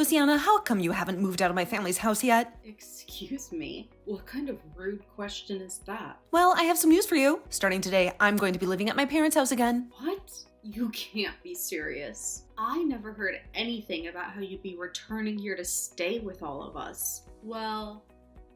Luciana, how come you haven't moved out of my family's house yet? Excuse me? What kind of rude question is that? Well, I have some news for you. Starting today, I'm going to be living at my parents' house again. What? You can't be serious. I never heard anything about how you'd be returning here to stay with all of us. Well,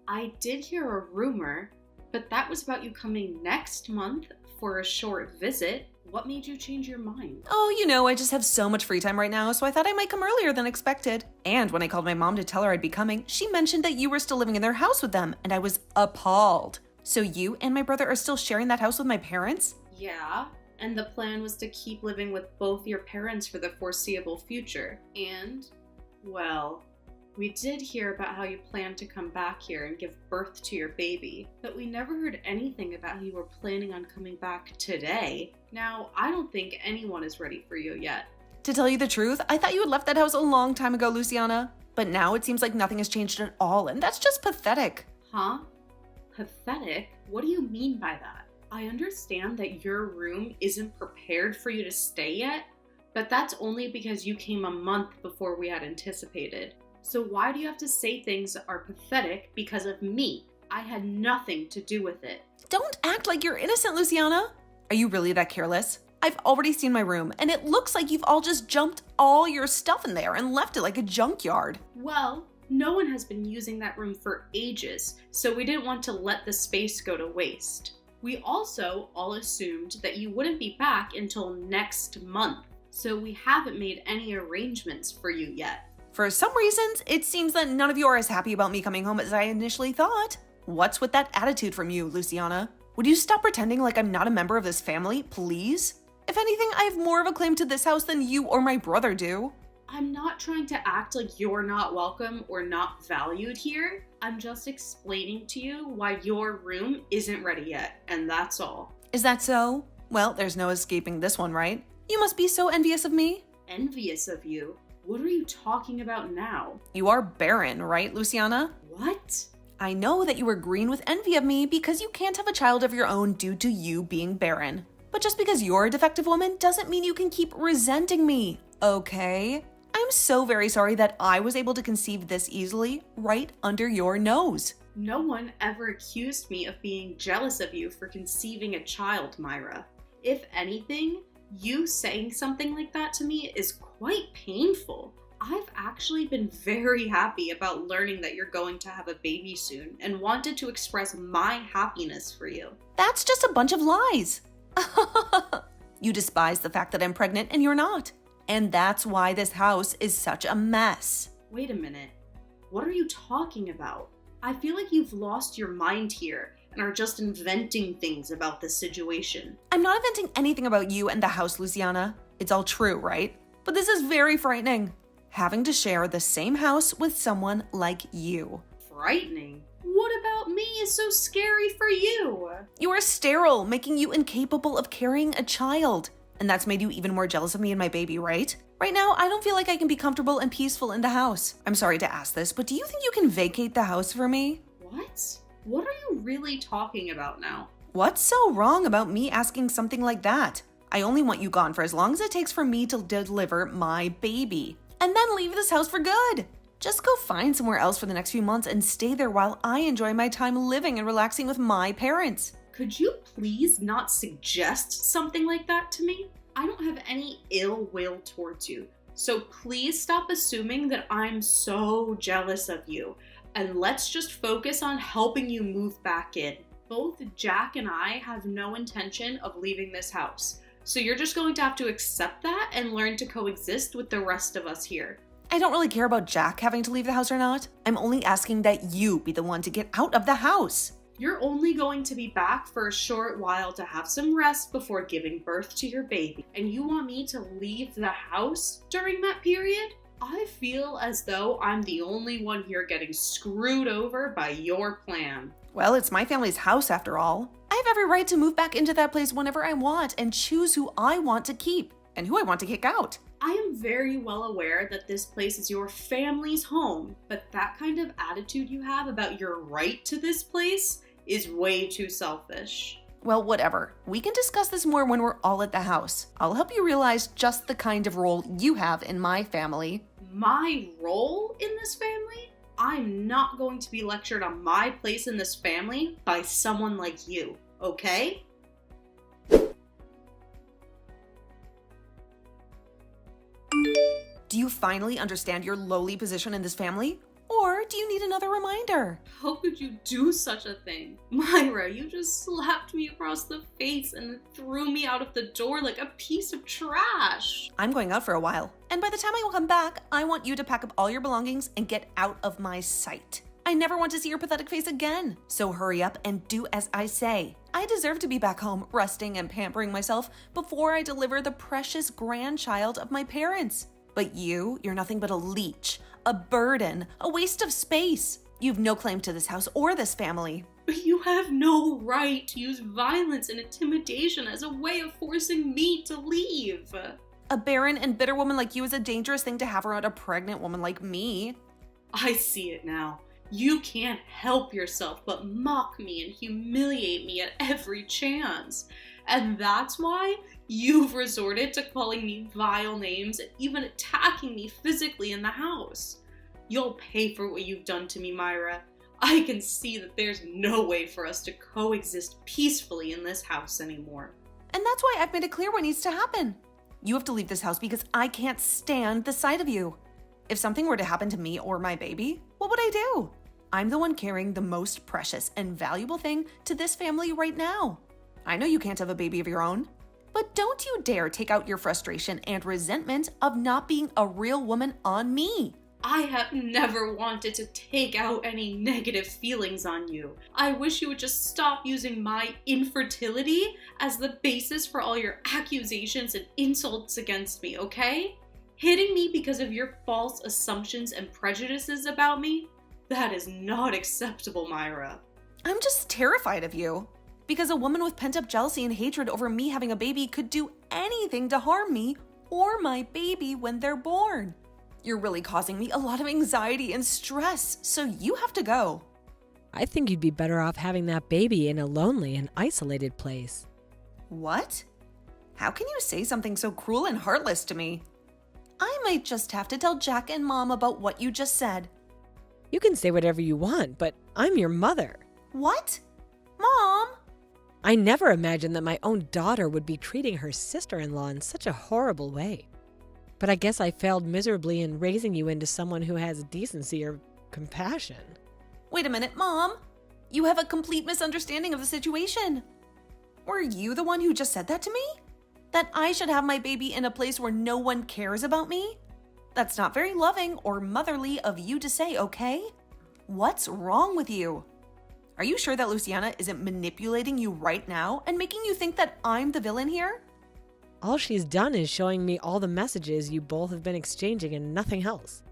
I did hear a rumor, but that was about you coming next month for a short visit. What made you change your mind? Oh, I just have so much free time right now, so I thought I might come earlier than expected. And when I called my mom to tell her I'd be coming, she mentioned that you were still living in their house with them, and I was appalled. So you and my brother are still sharing that house with my parents? Yeah, and the plan was to keep living with both your parents for the foreseeable future. And, well, we did hear about how you planned to come back here and give birth to your baby, but we never heard anything about how you were planning on coming back today. Now, I don't think anyone is ready for you yet. To tell you the truth, I thought you had left that house a long time ago, Luciana. But now it seems like nothing has changed at all, and that's just pathetic. Huh? Pathetic? What do you mean by that? I understand that your room isn't prepared for you to stay yet, but that's only because you came a month before we had anticipated. So why do you have to say things are pathetic because of me? I had nothing to do with it. Don't act like you're innocent, Luciana. Are you really that careless? I've already seen my room, and it looks like you've all just jumped all your stuff in there and left it like a junkyard. Well, no one has been using that room for ages, so we didn't want to let the space go to waste. We also all assumed that you wouldn't be back until next month, so we haven't made any arrangements for you yet. For some reasons, it seems that none of you are as happy about me coming home as I initially thought. What's with that attitude from you, Luciana? Would you stop pretending like I'm not a member of this family, please? If anything, I have more of a claim to this house than you or my brother do. I'm not trying to act like you're not welcome or not valued here. I'm just explaining to you why your room isn't ready yet, and that's all. Is that so? Well, there's no escaping this one, right? You must be so envious of me. Envious of you? What are you talking about now? You are barren, right, Luciana? What? I know that you are green with envy of me because you can't have a child of your own due to you being barren. But just because you're a defective woman doesn't mean you can keep resenting me, okay? I'm so very sorry that I was able to conceive this easily right under your nose. No one ever accused me of being jealous of you for conceiving a child, Myra. If anything, you saying something like that to me is quite painful. I've actually been very happy about learning that you're going to have a baby soon and wanted to express my happiness for you. That's just a bunch of lies. You despise the fact that I'm pregnant and you're not. And that's why this house is such a mess. Wait a minute. What are you talking about? I feel like you've lost your mind here and are just inventing things about this situation. I'm not inventing anything about you and the house, Luciana. It's all true, right? But this is very frightening. Having to share the same house with someone like you. Frightening? What about me is so scary for you? You are sterile, making you incapable of carrying a child. And that's made you even more jealous of me and my baby, right? Right now, I don't feel like I can be comfortable and peaceful in the house. I'm sorry to ask this, but do you think you can vacate the house for me? What? What are you really talking about now? What's so wrong about me asking something like that? I only want you gone for as long as it takes for me to deliver my baby. And then leave this house for good. Just go find somewhere else for the next few months and stay there while I enjoy my time living and relaxing with my parents. Could you please not suggest something like that to me? I don't have any ill will towards you. So please stop assuming that I'm so jealous of you. And let's just focus on helping you move back in. Both Jack and I have no intention of leaving this house. So you're just going to have to accept that and learn to coexist with the rest of us here. I don't really care about Jack having to leave the house or not. I'm only asking that you be the one to get out of the house. You're only going to be back for a short while to have some rest before giving birth to your baby. And you want me to leave the house during that period? I feel as though I'm the only one here getting screwed over by your plan. Well, it's my family's house after all. I have every right to move back into that place whenever I want and choose who I want to keep and who I want to kick out. I am very well aware that this place is your family's home, but that kind of attitude you have about your right to this place is way too selfish. Well, whatever. We can discuss this more when we're all at the house. I'll help you realize just the kind of role you have in my family. My role in this family? I'm not going to be lectured on my place in this family by someone like you, okay? Do you finally understand your lowly position in this family? Or do you need another reminder? How could you do such a thing? Myra, you just slapped me across the face and threw me out of the door like a piece of trash. I'm going out for a while, and by the time I will come back, I want you to pack up all your belongings and get out of my sight. I never want to see your pathetic face again. So hurry up and do as I say. I deserve to be back home, resting and pampering myself before I deliver the precious grandchild of my parents. But you're nothing but a leech, a burden, a waste of space. You've no claim to this house or this family. But you have no right to use violence and intimidation as a way of forcing me to leave. A barren and bitter woman like you is a dangerous thing to have around a pregnant woman like me. I see it now. You can't help yourself but mock me and humiliate me at every chance. And that's why you've resorted to calling me vile names and even attacking me physically in the house. You'll pay for what you've done to me, Myra. I can see that there's no way for us to coexist peacefully in this house anymore. And that's why I've made it clear what needs to happen. You have to leave this house because I can't stand the sight of you. If something were to happen to me or my baby, what would I do? I'm the one carrying the most precious and valuable thing to this family right now. I know you can't have a baby of your own, but don't you dare take out your frustration and resentment of not being a real woman on me. I have never wanted to take out any negative feelings on you. I wish you would just stop using my infertility as the basis for all your accusations and insults against me, okay? Hitting me because of your false assumptions and prejudices about me? That is not acceptable, Myra. I'm just terrified of you. Because a woman with pent-up jealousy and hatred over me having a baby could do anything to harm me or my baby when they're born. You're really causing me a lot of anxiety and stress, so you have to go. I think you'd be better off having that baby in a lonely and isolated place. What? How can you say something so cruel and heartless to me? I might just have to tell Jack and Mom about what you just said. You can say whatever you want, but I'm your mother. What? Mom? I never imagined that my own daughter would be treating her sister-in-law in such a horrible way. But I guess I failed miserably in raising you into someone who has decency or compassion. Wait a minute, Mom. You have a complete misunderstanding of the situation. Were you the one who just said that to me? That I should have my baby in a place where no one cares about me? That's not very loving or motherly of you to say, okay? What's wrong with you? Are you sure that Luciana isn't manipulating you right now and making you think that I'm the villain here? All she's done is showing me all the messages you both have been exchanging and nothing else.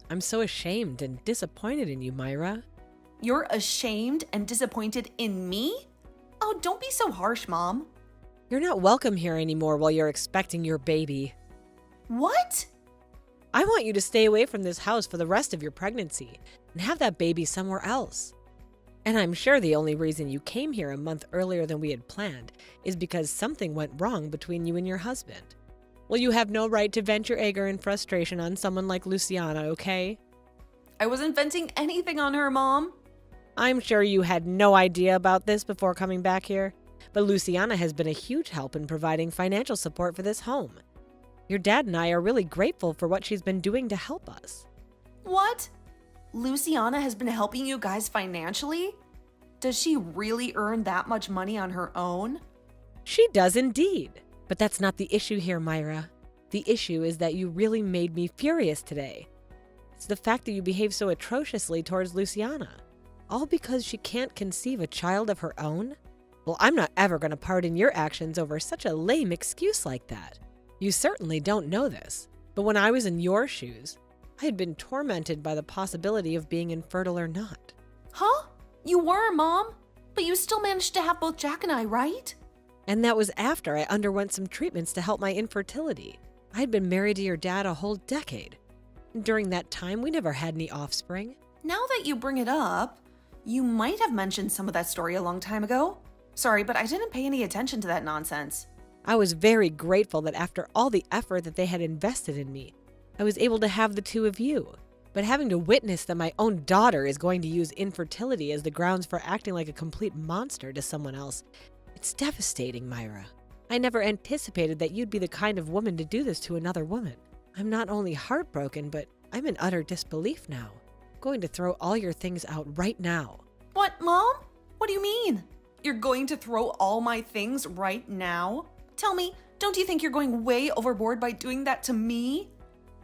I'm so ashamed and disappointed in you, Myra. You're ashamed and disappointed in me? Oh, don't be so harsh, Mom. You're not welcome here anymore while you're expecting your baby. What? I want you to stay away from this house for the rest of your pregnancy and have that baby somewhere else. And I'm sure the only reason you came here a month earlier than we had planned is because something went wrong between you and your husband. Well, you have no right to vent your anger and frustration on someone like Luciana, okay? I wasn't venting anything on her, Mom. I'm sure you had no idea about this before coming back here, but Luciana has been a huge help in providing financial support for this home. Your dad and I are really grateful for what she's been doing to help us. What? Luciana has been helping you guys financially? Does she really earn that much money on her own? She does indeed. But that's not the issue here, Myra. The issue is that you really made me furious today. It's the fact that you behave so atrociously towards Luciana. All because she can't conceive a child of her own? Well, I'm not ever going to pardon your actions over such a lame excuse like that. You certainly don't know this, but when I was in your shoes, I had been tormented by the possibility of being infertile or not. Huh? You were, Mom? But you still managed to have both Jack and I, right? And that was after I underwent some treatments to help my infertility. I had been married to your dad a whole decade. During that time, we never had any offspring. Now that you bring it up, you might have mentioned some of that story a long time ago. Sorry, but I didn't pay any attention to that nonsense. I was very grateful that after all the effort that they had invested in me, I was able to have the two of you. But having to witness that my own daughter is going to use infertility as the grounds for acting like a complete monster to someone else, it's devastating, Myra. I never anticipated that you'd be the kind of woman to do this to another woman. I'm not only heartbroken, but I'm in utter disbelief now. I'm going to throw all your things out right now. What, Mom? What do you mean? You're going to throw all my things right now? Tell me, don't you think you're going way overboard by doing that to me?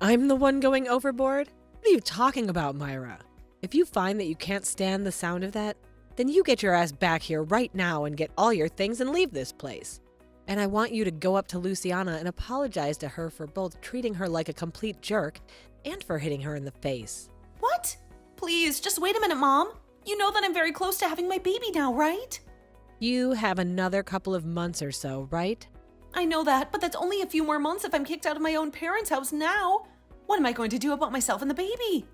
I'm the one going overboard? What are you talking about, Myra? If you find that you can't stand the sound of that, then you get your ass back here right now and get all your things and leave this place. And I want you to go up to Luciana and apologize to her for both treating her like a complete jerk and for hitting her in the face. What? Please, just wait a minute, Mom. You know that I'm very close to having my baby now, right? You have another couple of months or so, right? I know that, but that's only a few more months if I'm kicked out of my own parents' house now. What am I going to do about myself and the baby?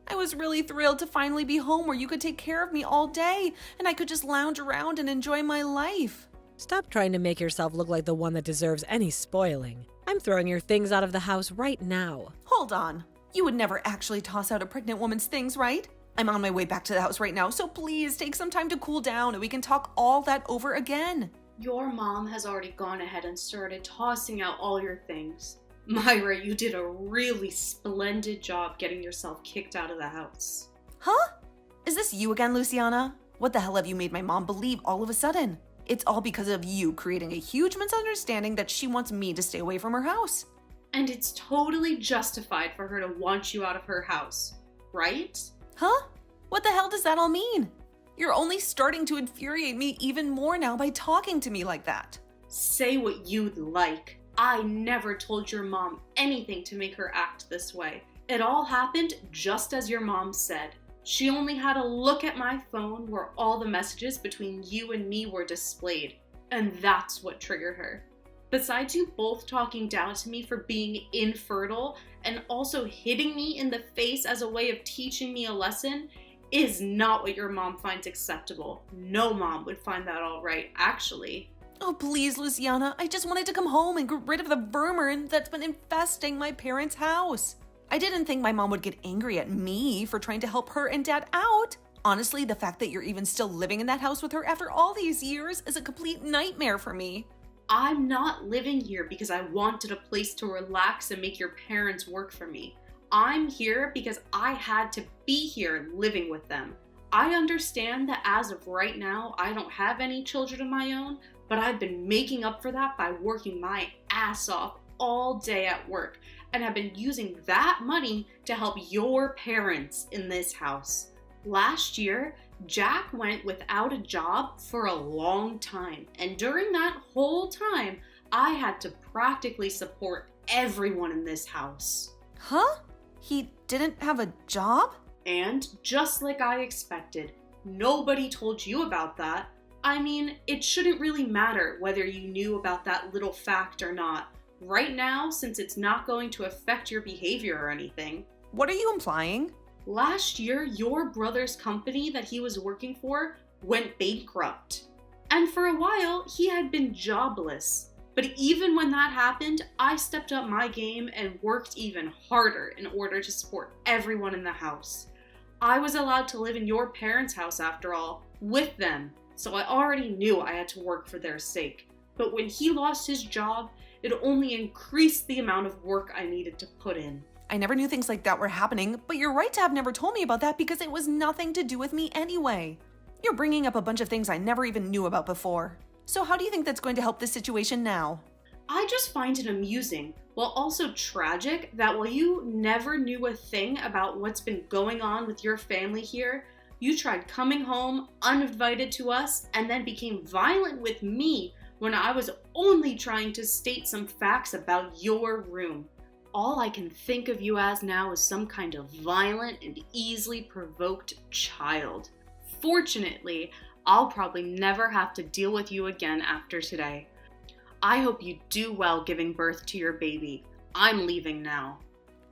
I was really thrilled to finally be home where you could take care of me all day and I could just lounge around and enjoy my life. Stop trying to make yourself look like the one that deserves any spoiling. I'm throwing your things out of the house right now. Hold on. You would never actually toss out a pregnant woman's things, right? I'm on my way back to the house right now, so please take some time to cool down and we can talk all that over again. Your mom has already gone ahead and started tossing out all your things. Myra, you did a really splendid job getting yourself kicked out of the house. Huh? Is this you again, Luciana? What the hell have you made my mom believe all of a sudden? It's all because of you creating a huge misunderstanding that she wants me to stay away from her house. And it's totally justified for her to want you out of her house, right? Huh? What the hell does that all mean? You're only starting to infuriate me even more now by talking to me like that. Say what you'd like. I never told your mom anything to make her act this way. It all happened just as your mom said. She only had a look at my phone where all the messages between you and me were displayed, and that's what triggered her. Besides you both talking down to me for being infertile and also hitting me in the face as a way of teaching me a lesson is not what your mom finds acceptable. No mom would find that all right, actually. Oh, please, Luciana. I just wanted to come home and get rid of the vermin that's been infesting my parents' house. I didn't think my mom would get angry at me for trying to help her and Dad out. Honestly, the fact that you're even still living in that house with her after all these years is a complete nightmare for me. I'm not living here because I wanted a place to relax and make your parents work for me. I'm here because I had to be here living with them. I understand that as of right now, I don't have any children of my own, but I've been making up for that by working my ass off all day at work, and have been using that money to help your parents in this house. Last year, Jack went without a job for a long time, and during that whole time, I had to practically support everyone in this house. Huh? He didn't have a job? And just like I expected, nobody told you about that. I mean, it shouldn't really matter whether you knew about that little fact or not. Right now, since it's not going to affect your behavior or anything. What are you implying? Last year, your brother's company that he was working for went bankrupt. And for a while, he had been jobless. But even when that happened, I stepped up my game and worked even harder in order to support everyone in the house. I was allowed to live in your parents' house after all, with them. So I already knew I had to work for their sake. But when he lost his job, it only increased the amount of work I needed to put in. I never knew things like that were happening, but you're right to have never told me about that because it was nothing to do with me anyway. You're bringing up a bunch of things I never even knew about before. So how do you think that's going to help this situation now? I just find it amusing, while also tragic, that while you never knew a thing about what's been going on with your family here, you tried coming home uninvited to us and then became violent with me when I was only trying to state some facts about your room. All I can think of you as now is some kind of violent and easily provoked child. Fortunately, I'll probably never have to deal with you again after today. I hope you do well giving birth to your baby. I'm leaving now.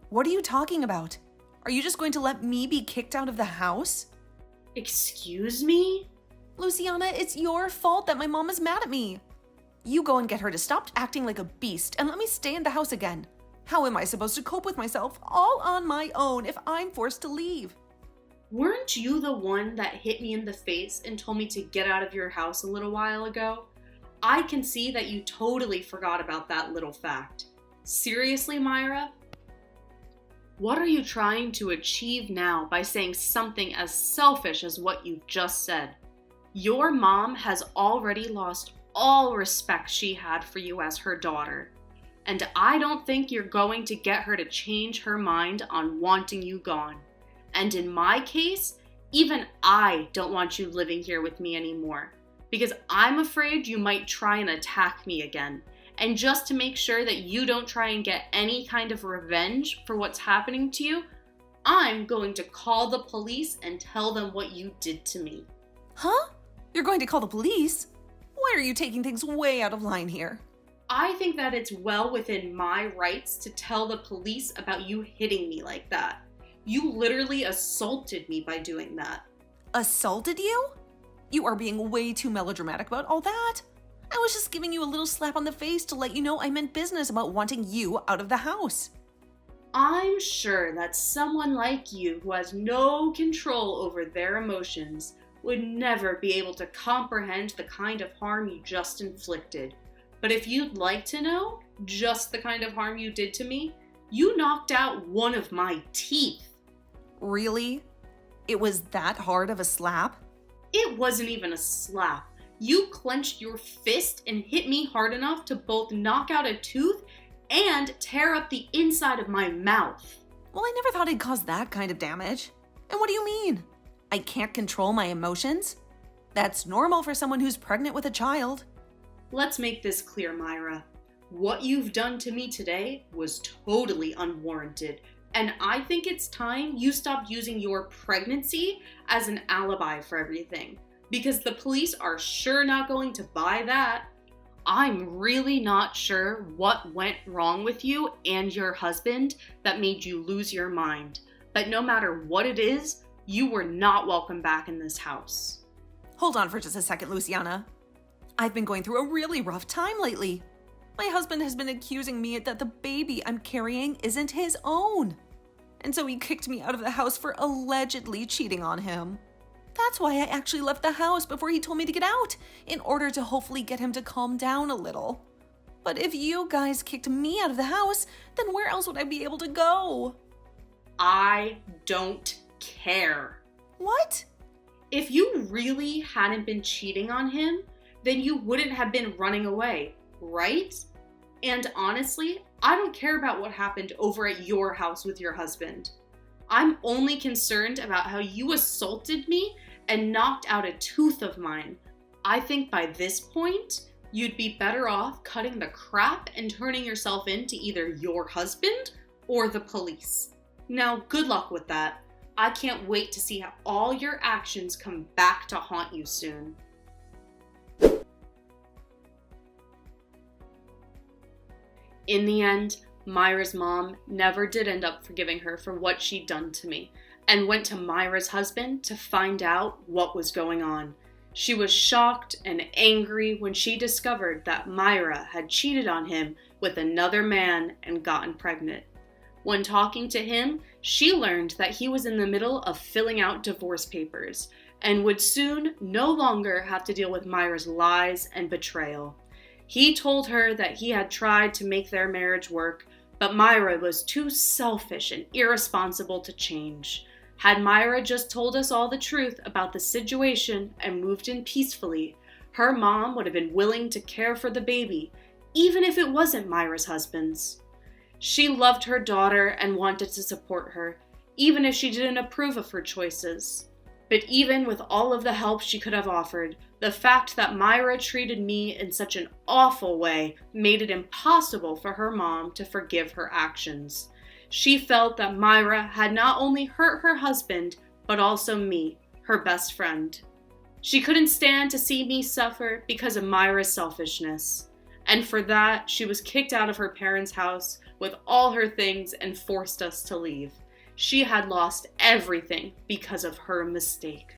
What are you talking about? Are you just going to let me be kicked out of the house? Excuse me? Luciana, it's your fault that my mom is mad at me. You go and get her to stop acting like a beast and let me stay in the house again. How am I supposed to cope with myself all on my own if I'm forced to leave? Weren't you the one that hit me in the face and told me to get out of your house a little while ago? I can see that you totally forgot about that little fact. Seriously, Myra? What are you trying to achieve now by saying something as selfish as what you've just said? Your mom has already lost all respect she had for you as her daughter, and I don't think you're going to get her to change her mind on wanting you gone. And in my case, even I don't want you living here with me anymore, because I'm afraid you might try and attack me again. And just to make sure that you don't try and get any kind of revenge for what's happening to you, I'm going to call the police and tell them what you did to me. Huh? You're going to call the police? Why are you taking things way out of line here? I think that it's well within my rights to tell the police about you hitting me like that. You literally assaulted me by doing that. Assaulted you? You are being way too melodramatic about all that. I was just giving you a little slap on the face to let you know I meant business about wanting you out of the house. I'm sure that someone like you who has no control over their emotions would never be able to comprehend the kind of harm you just inflicted. But if you'd like to know just the kind of harm you did to me, you knocked out one of my teeth. Really? It was that hard of a slap? It wasn't even a slap. You clenched your fist and hit me hard enough to both knock out a tooth and tear up the inside of my mouth. Well, I never thought I'd cause that kind of damage. And what do you mean? I can't control my emotions? That's normal for someone who's pregnant with a child. Let's make this clear, Myra. What you've done to me today was totally unwarranted, and I think it's time you stopped using your pregnancy as an alibi for everything, because the police are sure not going to buy that. I'm really not sure what went wrong with you and your husband that made you lose your mind, but no matter what it is, you were not welcome back in this house. Hold on for just a second, Luciana. I've been going through a really rough time lately. My husband has been accusing me that the baby I'm carrying isn't his own. And so he kicked me out of the house for allegedly cheating on him. That's why I actually left the house before he told me to get out, in order to hopefully get him to calm down a little. But if you guys kicked me out of the house, then where else would I be able to go? I don't care. What? If you really hadn't been cheating on him, then you wouldn't have been running away, right? And honestly, I don't care about what happened over at your house with your husband. I'm only concerned about how you assaulted me and knocked out a tooth of mine. I think by this point, you'd be better off cutting the crap and turning yourself in to either your husband or the police. Now, good luck with that. I can't wait to see how all your actions come back to haunt you soon. In the end, Myra's mom never did end up forgiving her for what she'd done to me, and went to Myra's husband to find out what was going on. She was shocked and angry when she discovered that Myra had cheated on him with another man and gotten pregnant. When talking to him, she learned that he was in the middle of filling out divorce papers and would soon no longer have to deal with Myra's lies and betrayal. He told her that he had tried to make their marriage work, but Myra was too selfish and irresponsible to change. Had Myra just told us all the truth about the situation and moved in peacefully, her mom would have been willing to care for the baby, even if it wasn't Myra's husband's. She loved her daughter and wanted to support her, even if she didn't approve of her choices. But even with all of the help she could have offered, the fact that Myra treated me in such an awful way made it impossible for her mom to forgive her actions. She felt that Myra had not only hurt her husband, but also me, her best friend. She couldn't stand to see me suffer because of Myra's selfishness. And for that, she was kicked out of her parents' house with all her things and forced us to leave. She had lost everything because of her mistake.